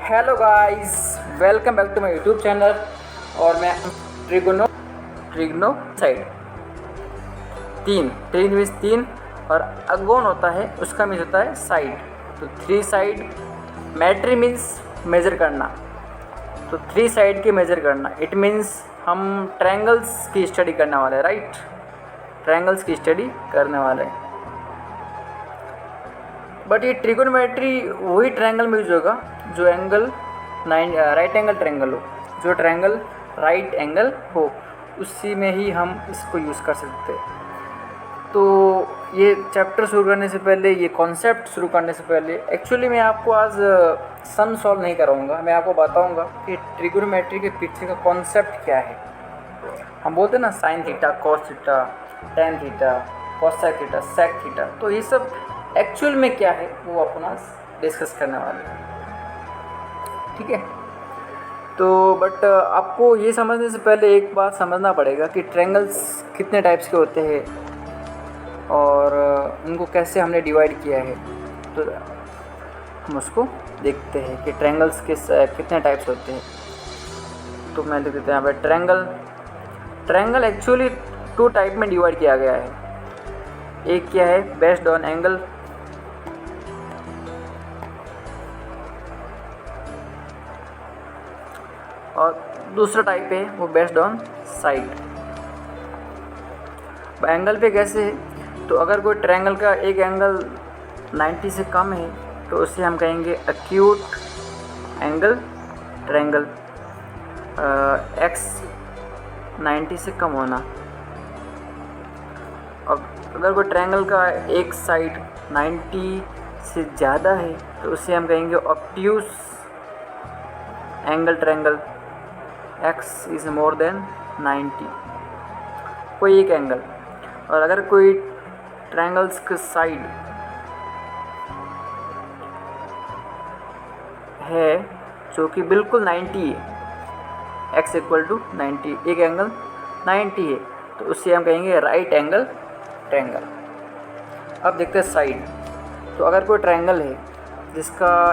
Hello guys, welcome back to my YouTube channel. और मैं trigno side ट्रिग means तीन और अगोन होता है, उसका मीन्स होता है साइड। तो थ्री साइड मैट्री मीन्स मेज़र करना। तो थ्री साइड की मेज़र करना इट मीन्स हम ट्रायंगल्स की स्टडी करने वाले हैं, राइट। ट्रायंगल्स की स्टडी करने वाले हैं। बट ये ट्रिगोनोमेट्री वही ट्रायंगल में यूज होगा जो एंगल राइट एंगल ट्रायंगल हो, जो ट्रायंगल राइट एंगल हो, उसी में ही हम इसको यूज़ कर सकते हैं। तो ये चैप्टर शुरू करने से पहले, ये कॉन्सेप्ट शुरू करने से पहले एक्चुअली मैं आपको आज सम सॉल्व नहीं कराऊंगा। मैं आपको बताऊंगा कि ट्रिगोनोमेट्री के पीछे का कॉन्सेप्ट क्या है। हम बोलते हैं ना sine theta, cos theta, tan theta, cosec theta, sec theta, तो ये सब एक्चुअल में क्या है वो अपन आज डिस्कस करने वाले हैं, ठीक है। तो बट आपको ये समझने से पहले एक बात समझना पड़ेगा कि ट्रायंगल्स कितने टाइप्स के होते हैं और उनको कैसे हमने डिवाइड किया है। तो हम उसको देखते हैं कि ट्रायंगल्स कितने टाइप्स होते हैं। तो मैं लिख देता हूँ यहाँ पर ट्रायंगल एक्चुअली टू टाइप में डिवाइड किया गया है। एक क्या है, बेस्ड ऑन एंगल, और दूसरा टाइप है वो बेस्ड ऑन साइड। एंगल पे कैसे है, तो अगर कोई ट्रायंगल का एक एंगल 90 से कम है तो उसे हम कहेंगे एक्यूट एंगल ट्रायंगल, एक्स 90 से कम होना। और अगर कोई ट्रायंगल का एक साइड 90 से ज़्यादा है तो उसे हम कहेंगे obtuse angle triangle, x is more than 90, कोई एक एंगल। और अगर कोई ट्रायंगल्स का साइड है जो कि बिल्कुल 90 है, x इक्वल टू 90, एक एंगल 90 है, तो उससे हम कहेंगे राइट एंगल ट्रायंगल। अब देखते हैं साइड। तो अगर कोई ट्रायंगल है जिसका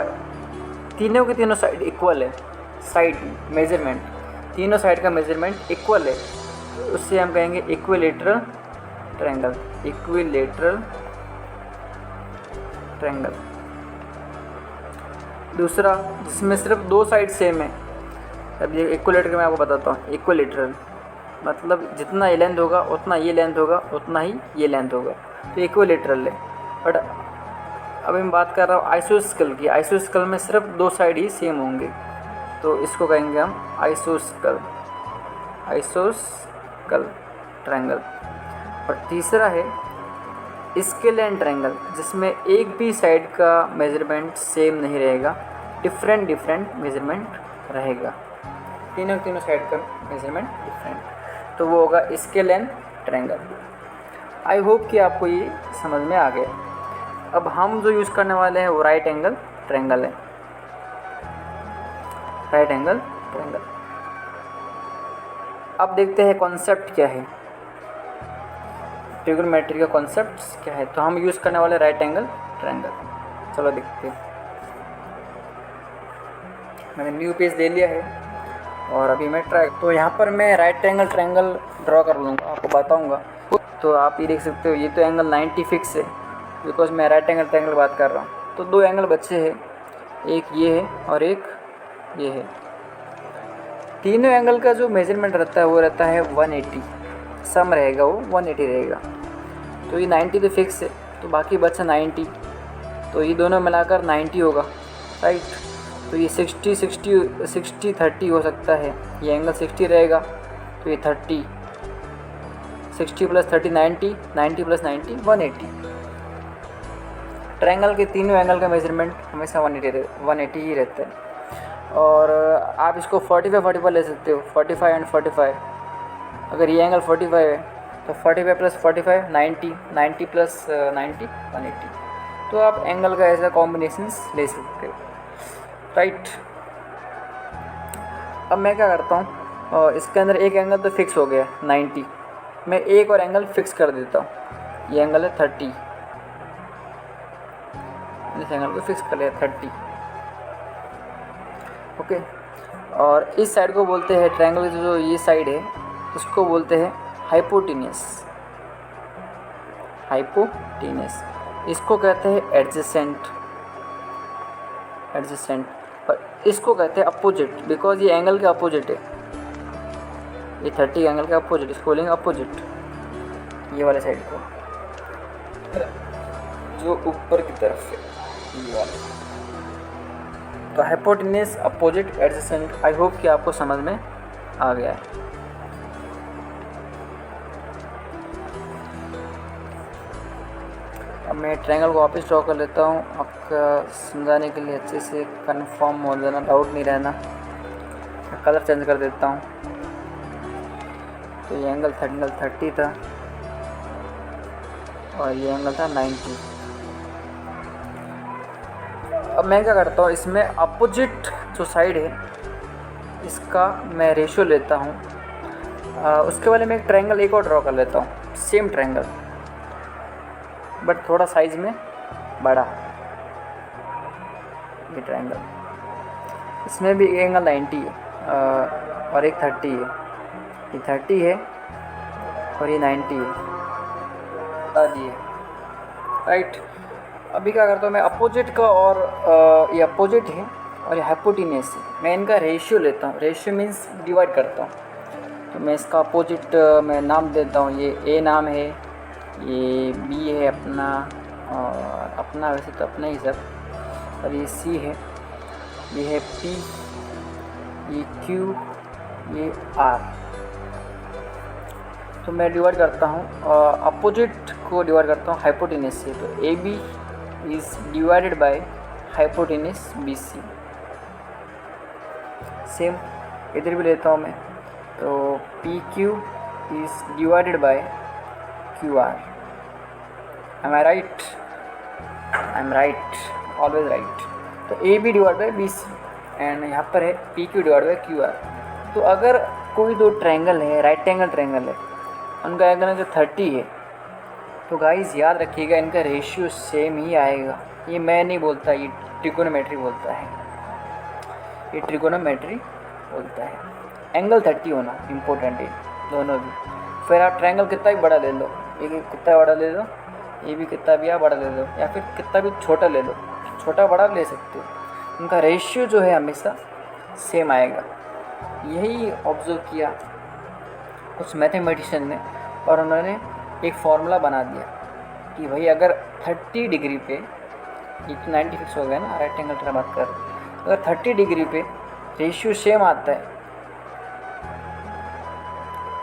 तीनों के तीनों साइड इक्वल है, साइड मेजरमेंट, तीनों साइड का मेजरमेंट इक्वल है, तो उससे हम कहेंगे इक्विलेटरल ट्रायंगल, इक्विलेटरल ट्रायंगल। दूसरा जिसमें सिर्फ दो साइड सेम है, अब ये इक्विलेटरल मैं आपको बताता हूँ। इक्विलेटरल मतलब जितना ये लेंथ होगा उतना ये लेंथ होगा, उतना ही ये लेंथ होगा, तो इक्विलेटरल है। बट अभी मैं बात कर रहा हूँ आइसोस्केल की। आइसोस्केल में सिर्फ दो साइड ही सेम होंगे, तो इसको कहेंगे हम आइसोस्केल ट्रायंगल। और तीसरा है स्केल एंड ट्रायंगल, जिसमें एक भी साइड का मेजरमेंट सेम नहीं रहेगा, डिफरेंट मेजरमेंट रहेगा, तीनों साइड का मेजरमेंट डिफरेंट, तो वो होगा scale and triangle. I hope कि आपको ये समझ में आ गया। अब हम जो यूज़ करने वाले हैं वो राइट एंगल ट्रायंगल है, राइट एंगल ट्रायंगल। अब देखते हैं कॉन्सेप्ट क्या है, ट्रिगोनोमेट्री का कॉन्सेप्ट क्या है। तो हम यूज़ करने वाले राइट एंगल ट्रायंगल, चलो देखते हैं। मैंने न्यू पेज ले लिया है और अभी मैं तो यहाँ पर मैं राइट एंगल ट्रायंगल ड्रॉ कर लूँगा, आपको बताऊँगा। तो आप ये देख सकते हो, ये तो एंगल 90 फिक्स है बिकॉज मैं राइट एंगल ट्रायंगल बात कर रहा हूँ। तो दो एंगल बचे हैं, एक ये है और एक ये है। तीनों एंगल का जो मेजरमेंट रहता है वो रहता है 180, सम रहेगा वो 180 रहेगा। तो ये 90 तो फिक्स है, तो बाकी बचा 90, तो ये दोनों मिलाकर 90 होगा, राइट। तो ये 60 30 हो सकता है, ये एंगल 60 रहेगा, तो ये 30, 60 + 30 90, 90 + 90 180। ट्रायंगल के तीनों एंगल का मेजरमेंट हमेशा 180 ही रहता है। और आप इसको 45 ले सकते हो, 45 एंड 45। अगर ये एंगल 45 है तो 45 + 45 90, 90 + 90 180। तो आप एंगल का ऐसा कॉम्बिनेशंस ले सकते हो, राइट। अब मैं क्या करता हूँ, इसके अंदर एक एंगल तो फिक्स हो गया 90, मैं एक और एंगल फिक्स कर देता हूँ। ये एंगल है 30, इस एंगल को फिक्स कर लिया 30। ओके। और इस साइड को बोलते हैं, ट्रायंगल की जो ये साइड है इसको बोलते हैं हाइपोटेन्यूस। हाइपोटेन्यूस इसको कहते हैं एडजेसेंट। और इसको कहते हैं अपोजिट, बिकॉज ये एंगल के अपोजिट है। ये 30 एंगल के अपोजिट, इसको बोलेंगे अपोजिट, ये वाले साइड को जो ऊपर की तरफ है, ये वाला। तो hypotenuse, opposite, adjacent. I hope कि आपको समझ में आ गया है। अब मैं ट्रायंगल को वापस ड्रॉ कर लेता हूँ आपका समझाने के लिए, अच्छे से कंफर्म हो जाना, डाउट नहीं रहना। कलर चेंज कर देता हूँ। तो ये एंगल 30 था और ये एंगल था 90। अब मैं क्या करता हूँ, इसमें अपोजिट जो साइड है इसका मैं रेशियो लेता हूँ। उसके वाले में एक ट्रायंगल एक और ड्रॉ कर लेता हूँ, सेम ट्रायंगल बट थोड़ा साइज़ में बड़ा। ये ट्रायंगल, इसमें भी एंगल 90 है और एक 30 है। ये 30 है और ये 90 है। ये राइट। अभी क्या करता हूँ मैं, अपोजिट का और ये अपोजिट है और ये हाइपोटेन्यूस है, मैं इनका रेशियो लेता हूँ। रेशियो मीन्स डिवाइड करता हूँ। तो मैं इसका अपोजिट मैं नाम देता हूँ, ये ए नाम है, ये बी है अपना, और अपना वैसे तो अपना ही सब, और ये सी है, ये है पी, ये क्यू, ये आर। तो मैं डिवाइड करता हूँ, अपोजिट को डिवाइड करता हूँ हाइपोटेन्यूस से। तो A B is divided by hypotenuse B C. Same इधर भी लेता हूँ मैं। तो P Q is divided by Q R. Am I right? I am right, always right. तो A B divide by B C and यहाँ पर है P Q divide by Q R. तो अगर कोई दो ट्रायंगल है, राइट एंगल ट्रायंगल है, उनका एंगल अगर 30 है, तो गाइस याद रखिएगा इनका रेशियो सेम ही आएगा। ये मैं नहीं बोलता, ये ट्रिगोनोमेट्री बोलता है, ये ट्रिगोनोमेट्री बोलता है। एंगल 30 होना इम्पोर्टेंट है दोनों भी। फिर आप ट्रायंगल कितना भी बड़ा ले लो, ये कितना बड़ा ले लो, ये भी कितना भी आप बड़ा ले लो, या फिर कितना भी छोटा ले लो, छोटा बड़ा ले सकते हो, उनका रेशियो जो है हमेशा सेम आएगा। यही ऑब्जर्व किया कुछ मैथमेटिशियन ने, और उन्होंने एक फार्मूला बना दिया कि भाई अगर 30 डिग्री पे, ये तो 90 फिक्स हो गया ना, राइट एंगल की बात कर, अगर 30 डिग्री पे रेशियो सेम आता है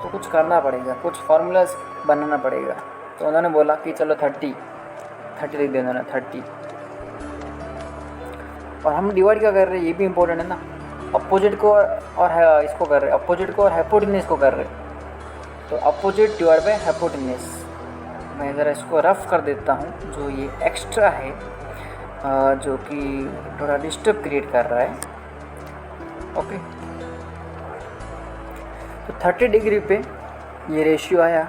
तो कुछ करना पड़ेगा, कुछ फार्मूलाज बनाना पड़ेगा। तो उन्होंने बोला कि चलो 30 लिख देना ना, 30। और हम डिवाइड क्या कर रहे हैं, ये भी इम्पोर्टेंट है ना, अपोजिट को और इसको कर रहे हैं, अपोजिट को और हाइपोटेन्यूस को कर रहे हैं। तो अपोजिट डिवाइड बाय हाइपोटेन्यूस। मैं ज़रा इसको रफ कर देता हूँ, जो ये एक्स्ट्रा है जो कि थोड़ा डिस्टर्ब क्रिएट कर रहा है। ओके, तो 30 डिग्री पे ये रेशियो आया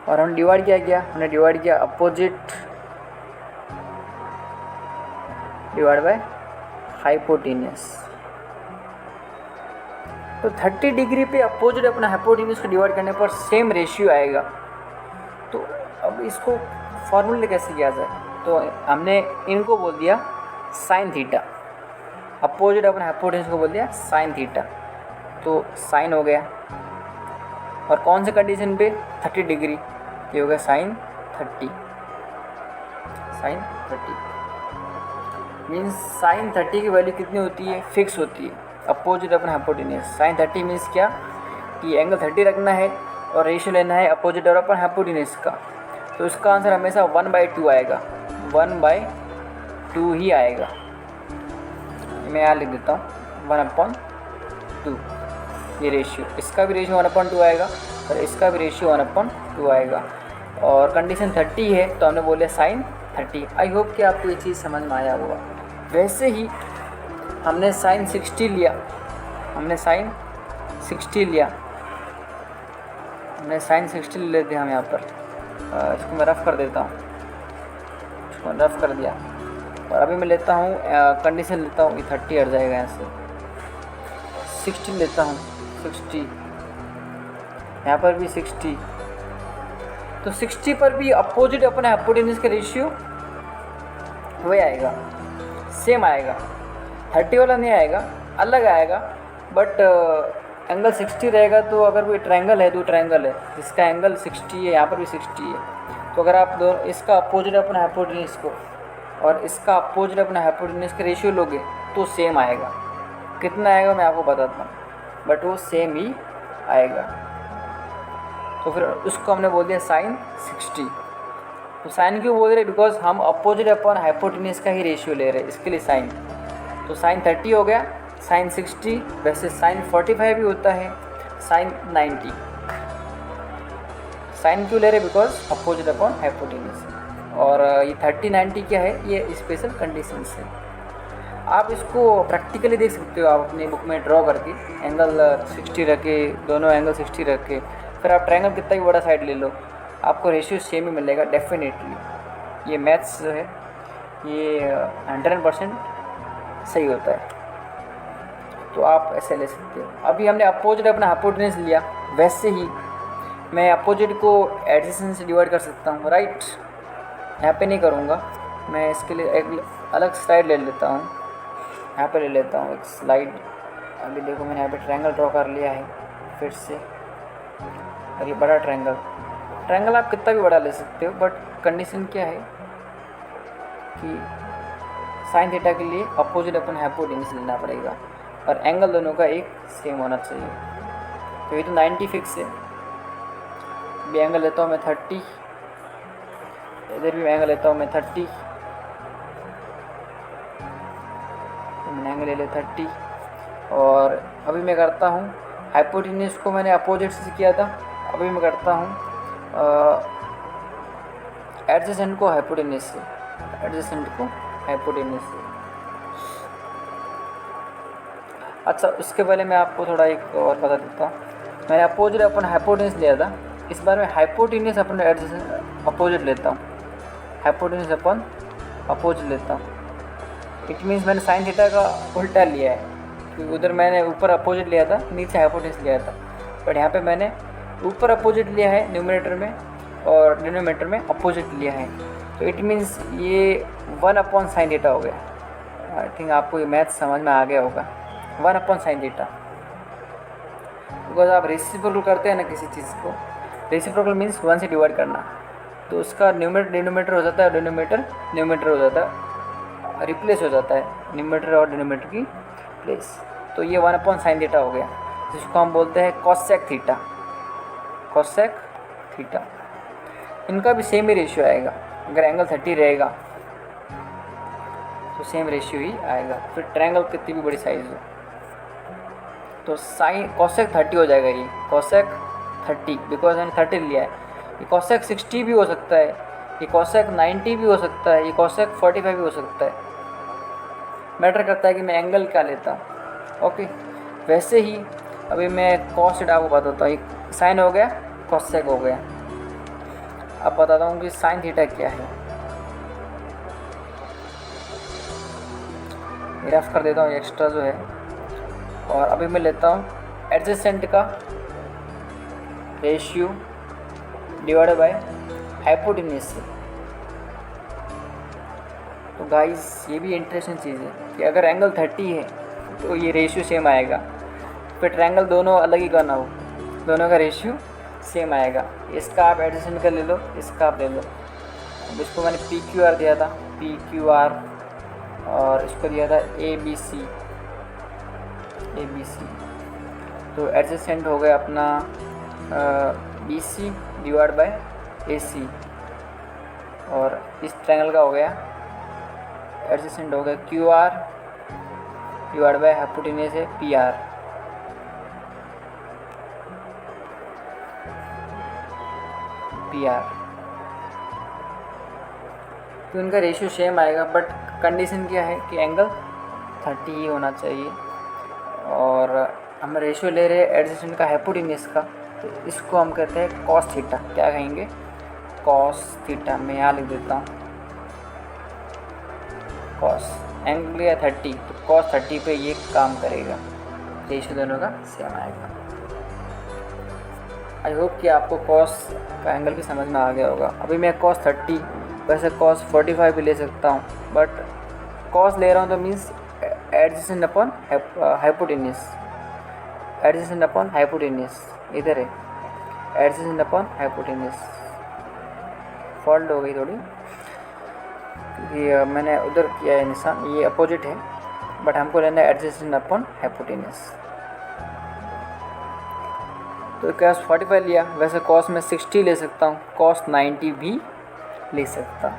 और हम डिवाइड क्या किया, हमने डिवाइड किया अपोजिट डिवाइड बाय हाइपोटेन्यूस। तो 30 डिग्री पे अपोजिट अपना हाइपोटेन्यूस को डिवाइड करने पर सेम रेशियो आएगा। तो अब इसको फॉर्मूले कैसे किया जाए, तो हमने इनको बोल दिया साइन थीटा, अपोजिट अपना हाइपोटेन्यूस को बोल दिया साइन थीटा। तो साइन हो गया, और कौन से कंडीशन पे, 30 डिग्री, ये हो गया साइन 30। साइन 30 मीन्स साइन 30 की वैल्यू कितनी होती है, फिक्स होती है, अपोजिट अपना हाइपोटेन्यूस। साइन 30 मीन्स क्या, कि एंगल 30 रखना है और रेशियो लेना है अपोजिट और अपन हाइपोटेन्यूस का। तो इसका आंसर हमेशा 1/2 आएगा, 1/2 ही आएगा। मैं यहाँ लिख देता हूँ 1/2 ये रेशियो। इसका भी रेशियो 1/2 आएगा और इसका भी रेशियो 1/2 आएगा। और कंडीशन 30 है तो हमने बोले साइन 30। आई होप कि आपको ये चीज़ समझ में आया होगा। वैसे ही हमने साइन 60 लिया, हमने साइन 60 लिया, हमने साइन 60 ले लेते हैं हम यहाँ पर। इसको मैं रफ़ कर देता हूँ, इसको रफ़ कर दिया। और अभी मैं लेता हूँ कंडीशन लेता हूँ, ये 30 हट जाएगा यहाँ से, 60 लेता हूँ, 60, यहाँ पर भी 60, तो 60 पर भी अपोजिट अपने हाइपोटेन्यूज का रेशियो वही आएगा, सेम आएगा, 30 वाला नहीं आएगा, अलग आएगा, बट एंगल 60 रहेगा। तो अगर कोई ट्रायंगल है, दो ट्रायंगल है जिसका एंगल 60 है, यहाँ पर भी 60 है, तो अगर आप दो इसका अपोजिट अपने हाइपोटेन्यूज को और इसका अपोजिट अपने हाइपोटेन्यूज का रेशियो लोगे तो सेम आएगा। कितना आएगा मैं आपको बताता हूँ, बट वो सेम ही आएगा। तो फिर उसको हमने बोल दिया साइन 60। तो साइन क्यों बोल रहे, बिकॉज हम अपोजिट अपॉन हाइपोटेन्यूज का ही रेशियो ले रहे हैं, इसके लिए साइन। तो साइन 30 हो गया, साइन 60, वैसे साइन 45 भी होता है, साइन 90। साइन क्यों ले रहे, बिकॉज अपोजिट अपॉन हाइपोटेन्यूज। और ये 30 90 क्या है, ये स्पेशल कंडीशन है। आप इसको प्रैक्टिकली देख सकते हो, आप अपनी बुक में ड्रॉ करके एंगल 60 रख के, दोनों एंगल 60 रख के, फिर आप ट्रायंगल कितना भी बड़ा साइड ले लो, आपको रेशियो सेम ही मिलेगा डेफिनेटली। ये मैथ्स जो है ये 100% सही होता है, तो आप ऐसे ले सकते हो। अभी हमने अपोजिट अपना हाइपोटेन्यूज लिया, वैसे ही मैं अपोजिट को एडजेसेंट से डिवाइड कर सकता हूँ, राइट। यहाँ पे नहीं करूँगा, मैं इसके लिए एक अलग स्लाइड ले लेता हूँ, यहाँ पे ले लेता हूँ एक स्लाइड। अभी देखो मैंने यहाँ पे ट्रायंगल ड्रॉ कर लिया है फिर से, और ये बड़ा ट्रायंगल आप कितना भी बड़ा ले सकते हो, बट कंडीशन क्या है कि साइन थीटा के लिए अपोजिट अपन हाइपोटेन्यूज लेना पड़ेगा और एंगल दोनों का एक सेम होना चाहिए। तो ये तो 90 फिक्स है। भी एंगल लेता हूँ मैं 30, इधर भी एंगल लेता हूँ मैं 30, तो मैंने एंगल ले लिया 30। और अभी मैं करता हूँ हाइपोटेन्यूज को मैंने अपोजिट से किया था, अभी मैं करता हूँ एडजेसेंट को हाइपोटेन्यूज से, एडजेसेंट को हाइपोटेन्यूज से। अच्छा, उसके पहले मैं आपको थोड़ा एक और बता देता हूँ। मैंने अपोजिट अपन हाइपोटेन्यूज लिया था, इस बार मैं हाइपोटेन्यूज अपन एडजेसेंट अपोजिट लेता हूँ, हाइपोटेन्यूज अपन अपोजिट लेता हूँ। इट मीन्स मैंने साइन थीटा का उल्टा लिया है, क्योंकि उधर मैंने ऊपर अपोजिट लिया था, नीचे हाइपोटेन्यूज लिया था, बट यहाँ पे मैंने ऊपर अपोजिट लिया है न्यूमरेटर में और डिनोमिनेटर में अपोजिट लिया है। तो इट मीन्स ये 1 अपॉन साइन थीटा हो गया। आई थिंक आपको ये मैथ समझ में आ गया होगा, 1 अपॉन साइन थीटा। बिकॉज आप रेसिप्रोकल करते हैं ना किसी चीज़ को, रेसिप्रोकल मीन्स 1 से डिवाइड करना, तो उसका न्यूमरेटर डिनोमिनेटर हो जाता है, डिनोमिनेटर न्यूमरेटर हो जाता है, रिप्लेस हो जाता है न्यूमरेटर और डिनोमिनेटर की प्लेस। तो ये 1 अपॉन साइन थीटा हो गया, जिसको हम बोलते हैं कॉसेक थीटा, कॉसेक थीटा। इनका भी सेम ही रेशियो आएगा, अगर एंगल 30 रहेगा तो सेम रेशियो ही आएगा, फिर ट्रायंगल कितनी भी बड़ी साइज हो। तो साइन कॉसेक 30 हो जाएगा, ये कॉसेक 30, बिकॉज मैंने 30 लिया है। ये कॉसेक 60 भी हो सकता है, ये कॉसेक 90 भी हो सकता है, ये कॉसेक 45 भी हो सकता है। मैटर करता है कि मैं एंगल क्या लेता हूँ। ओके, वैसे ही अभी मैं कॉस थीटा को बताता हूँ। एक साइन हो गया, कॉसेक हो गया। अब बताता हूँ कि साइन थीटा क्या है। रफ कर देता हूँ एक्स्ट्रा जो है, और अभी मैं लेता हूँ एडजेसेंट का रेशियो डिवाइडेड बाय हाइपोटेन्यूज से। तो गाइस ये भी इंटरेस्टिंग चीज़ है कि अगर एंगल 30 है तो ये रेशियो सेम आएगा, फिर ट्रायंगल दोनों अलग ही करना हो, दोनों का रेशियो सेम आएगा। इसका आप एडजेसेंट का ले लो, इसका आप ले लो। अब इसको मैंने PQR दिया था, PQR, और इसको दिया था ABC, ABC। तो एडजेसेंट हो गया अपना BC डिवाइड बाय AC, और इस ट्रायंगल का हो गया एडजेसेंट हो गया QR डिवाइड बाय हाइपोटेन्यूज है PR। तो इनका रेशियो सेम आएगा, बट कंडीशन क्या है कि एंगल 30 ही होना चाहिए। और हम रेशियो ले रहे हैं एडजेसेंट का हाइपोटेन्यूज का, तो इसको हम कहते हैं कॉस थीटा। क्या कहेंगे? Cos theta. मैं यहाँ लिख देता हूँ कॉस, एंगल लिया 30, तो कॉस 30 पे ये काम करेगा। रेशियो दोनों का सेम आएगा। आई होप कि आपको कॉस का एंगल भी समझ में आ गया होगा। अभी मैं कॉस 30 वैसे कॉस 45 भी ले सकता हूँ, बट कॉस ले रहा हूँ तो means adjacent upon hypotenuse, adjacent upon hypotenuse इधर है, एडजेसेंट अपॉन हाइपोटेन्यूस। फॉल्ट हो गई थोड़ी क्योंकि मैंने उधर किया है निशान, ये अपोजिट है, बट हमको लेना है एडजेसेंट अपॉन हाइपोटेन्यूस। तो कॉस 45 लिया, वैसे कॉस में 60 ले सकता हूँ, कॉस 90 भी ले सकता।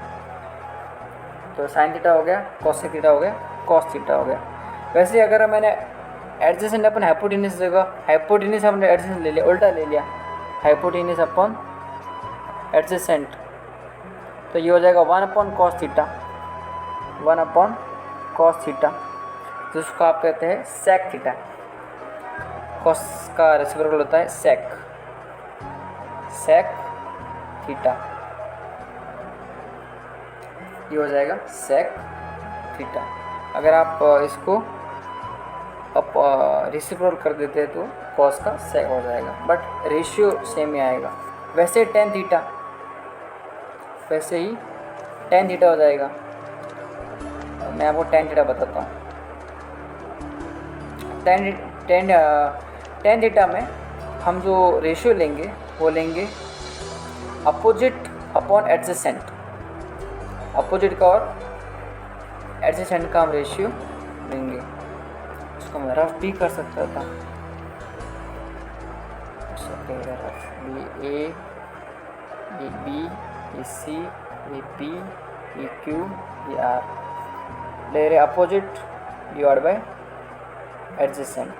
तो साइन थीटा हो गया, कॉसेक थीटा हो गया, कॉस थीटा हो गया। वैसे अगर मैंने एडजेसेंट अपन हाइपोटेन्यूस जगह हाइपोटेन्यूस हमने एडजेसेंट ले लिया, उल्टा ले लिया, हाइपोटेन्यूस अपॉन एडजेसेंट, तो ये हो जाएगा 1 upon cos theta, 1 upon cos theta, जिसको आप कहते हैं सेक थीटा। कॉस का रेसिप्रोकल होता है सेक, सेक थीटा, ये हो जाएगा सेक थीटा। अगर आप इसको अब रेसिप्रोकल कर देते हैं तो कॉस का सेक हो जाएगा, बट रेशियो सेम ही आएगा। वैसे टेन थीटा, वैसे ही टेन थीटा हो जाएगा। मैं आपको टेन थीटा बताता हूँ। टेन थीटा में हम जो रेशियो लेंगे वो लेंगे अपोजिट अपॉन एडजेसेंट, अपोजिट का और एडजेसेंट का हम रेशियो लेंगे। इसको मैं रफ भी कर सकता था, ये ए, ये बी, ये सी, ये पी, ये क्यू, ये आर, ले रहे opposite divide by adjacent.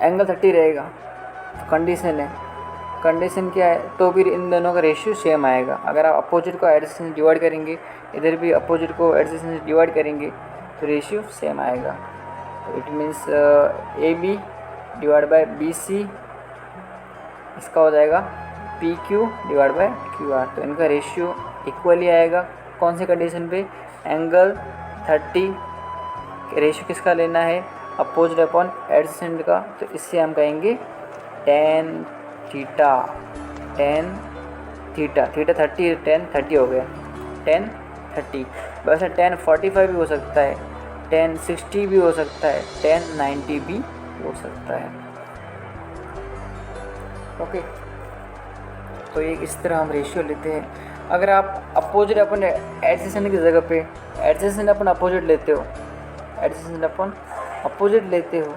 Angle 30 रहेगा, कंडीशन है, कंडीशन क्या है, तो भी इन दोनों का रेशियो सेम आएगा। अगर आप अपोजिट को एडजेसेंट से डिवाइड करेंगे, इधर भी अपोजिट को एडजेसेंट से डिवाइड करेंगे, तो रेशियो सेम आएगा। तो it means A B divide by B C, इसका हो जाएगा P Q divide by Q R. तो इनका रेशियो इक्वली आएगा। कौन सी कंडीशन पे? एंगल 30 रेशियो किसका लेना है? अपोजिट अपॉन एडजेसेंट का। तो इससे हम कहेंगे tan theta, tan theta, theta 30, ten 30 हो गया, टेन 30। वैसे टेन 45 भी हो सकता है, टेन 60 भी हो सकता है, टेन 90 भी हो सकता है। ओके, तो ये इस तरह हम रेशियो लेते हैं। अगर आप अपोजिट अपन एडजेसेंट की जगह पे एडजेसेंट अपन अपोजिट लेते हो, एडजेसेंट अपन अपोजिट लेते हो,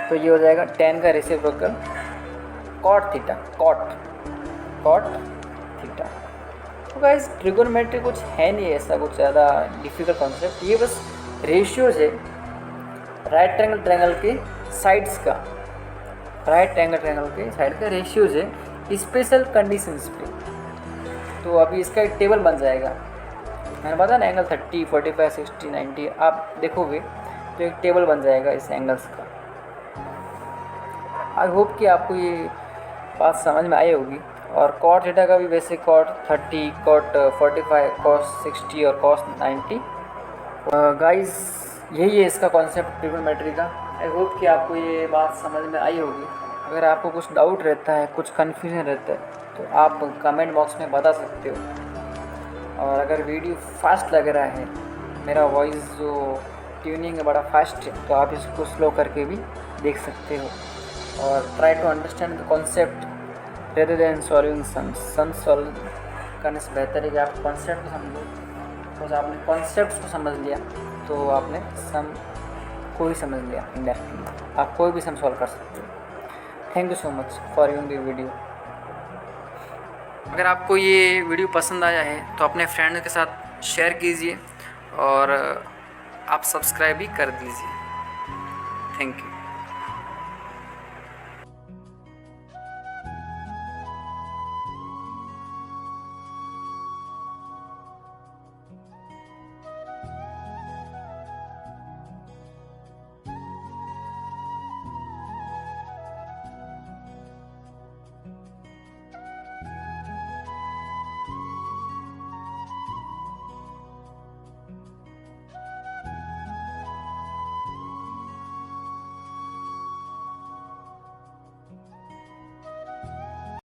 तो ये हो जाएगा टेन का reciprocal cot theta, cot theta. तो गाइस ट्रिगोनोमेट्री कुछ है नहीं ऐसा कुछ ज़्यादा डिफिकल्ट कॉन्सेप्ट, ये बस रेशियोज है राइट ट्रायंगल के साइड्स का, राइट ट्रायंगल के साइड का रेशियोज है स्पेशल कंडीशंस पे। तो अभी इसका एक टेबल बन जाएगा, मैंने बताया ना, एंगल 30, 45, 60, 90, आप देखोगे तो एक टेबल बन जाएगा इस एंगल्स का। आई होप कि आपको ये बात समझ में आई होगी। और कॉट थीटा का भी वैसे कॉट 30, कॉट 45, कॉस 60 और कॉस 90। गाइस यही है इसका कॉन्सेप्ट ट्रिगोनोमेट्री का। आई होप कि आपको ये बात समझ में आई होगी। अगर आपको कुछ डाउट रहता है, कुछ कन्फ्यूजन रहता है, तो आप कमेंट बॉक्स में बता सकते हो। और अगर वीडियो फास्ट लग रहा है, मेरा वॉइस जो ट्यूनिंग है बड़ा फास्ट है, तो आप इसको स्लो करके भी देख सकते हो। और try to understand the concept rather than solving some solve करने से बेहतर है कि आप कॉन्सेप्ट को समझो। तो आपने कॉन्सेप्ट को समझ लिया तो आपने सम को ही समझ लिया इंडायरेक्टली, आप कोई भी सम सॉल्व कर सकते हो। Thank you so much for viewing the video. अगर आपको ये वीडियो पसंद आया है तो अपने फ्रेंड के साथ शेयर कीजिए और आप सब्सक्राइब भी कर दीजिए। Thank you.